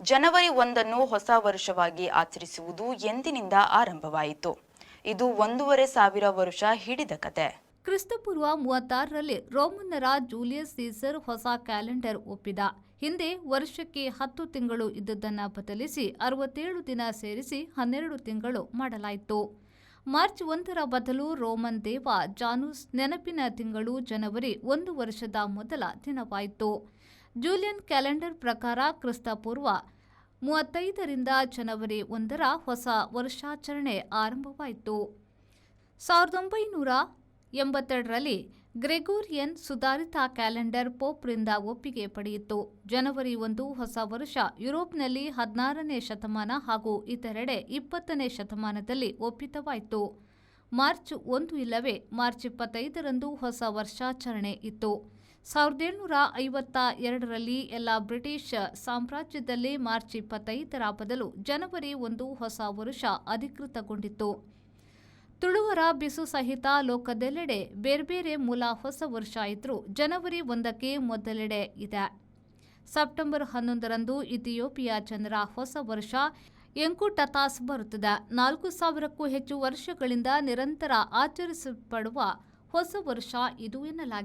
ಜನವರಿ 1 ಹೊಸ ವರ್ಷವಾಗಿ ಆಚರಿಸುವುದು ಎಂದಿನಿಂದ ಆರಂಭವಾಯಿತು. ಇದು 1,500 ವರ್ಷ ಹಿಡಿದ ಕತೆ. ಕ್ರಿಸ್ತಪೂರ್ವ 36ರಲ್ಲಿ ರೋಮನ್ನರ ಜೂಲಿಯಸ್ ಸೀಸರ್ ಹೊಸ ಕ್ಯಾಲೆಂಡರ್ ಒಪ್ಪಿದ. ಹಿಂದೆ ವರ್ಷಕ್ಕೆ 10 ತಿಂಗಳು ಇದ್ದುದನ್ನು ಬದಲಿಸಿ 67 ದಿನ ಸೇರಿಸಿ 12 ತಿಂಗಳು ಮಾಡಲಾಯಿತು. ಮಾರ್ಚ್ 1ರ ಬದಲು ರೋಮನ್ ದೇವ ಜಾನೂಸ್ ನೆನಪಿನ ತಿಂಗಳು ಜನವರಿ 1 ವರ್ಷದ ಮೊದಲ ದಿನವಾಯಿತು. ಜೂಲಿಯನ್ ಕ್ಯಾಲೆಂಡರ್ ಪ್ರಕಾರ ಕ್ರಿಸ್ತಪೂರ್ವ 35ರಿಂದ ಜನವರಿ 1ರ ಹೊಸ ವರ್ಷಾಚರಣೆ ಆರಂಭವಾಯಿತು. 1982ರಲ್ಲಿ ಗ್ರೆಗೋರಿಯನ್ ಸುಧಾರಿತ ಕ್ಯಾಲೆಂಡರ್ ಪೋಪ್ರಿಂದ ಒಪ್ಪಿಗೆ ಪಡೆಯಿತು. ಜನವರಿ 1 ಹೊಸ ವರ್ಷ ಯುರೋಪ್ನಲ್ಲಿ 16ನೇ ಶತಮಾನ ಹಾಗೂ ಇತರೆಡೆ 20ನೇ ಶತಮಾನದಲ್ಲಿ ಒಪ್ಪಿತವಾಯಿತು. ಮಾರ್ಚ್ 1 ಇಲ್ಲವೇ ಮಾರ್ಚ್ 25ರಂದು ಹೊಸ ವರ್ಷಾಚರಣೆ ಇತ್ತು. 1752ರಲ್ಲಿ ಎಲ್ಲ ಬ್ರಿಟಿಷ್ ಸಾಮ್ರಾಜ್ಯದಲ್ಲಿ ಮಾರ್ಚ್ 25ರ ಬದಲು ಜನವರಿ 1 ಹೊಸ ವರ್ಷ ಅಧಿಕೃತಗೊಂಡಿತು. ತುಳುವರ ಬಿಸು ಸಹಿತ ಲೋಕದೆಲ್ಲೆಡೆ ಬೇರ್ಬೇರೆ ಮೂಲ ಹೊಸ ವರ್ಷ ಇದ್ರೂ ಜನವರಿ 1ಕ್ಕೆ ಮೊದಲೆಡೆ ಇದೆ. ಸೆಪ್ಟೆಂಬರ್ 11ರಂದು ಇಥಿಯೋಪಿಯಾ ಜನರ ಹೊಸ ವರ್ಷ ಎಂಕುಟತಾಸ್ ಬರುತ್ತದೆ. 4,000ಕ್ಕೂ ಹೆಚ್ಚು ವರ್ಷಗಳಿಂದ ನಿರಂತರ ಆಚರಿಸಲ್ಪಡುವ ಹೊಸ ವರ್ಷ ಇದು ಎನ್ನಲಾಗಿದೆ.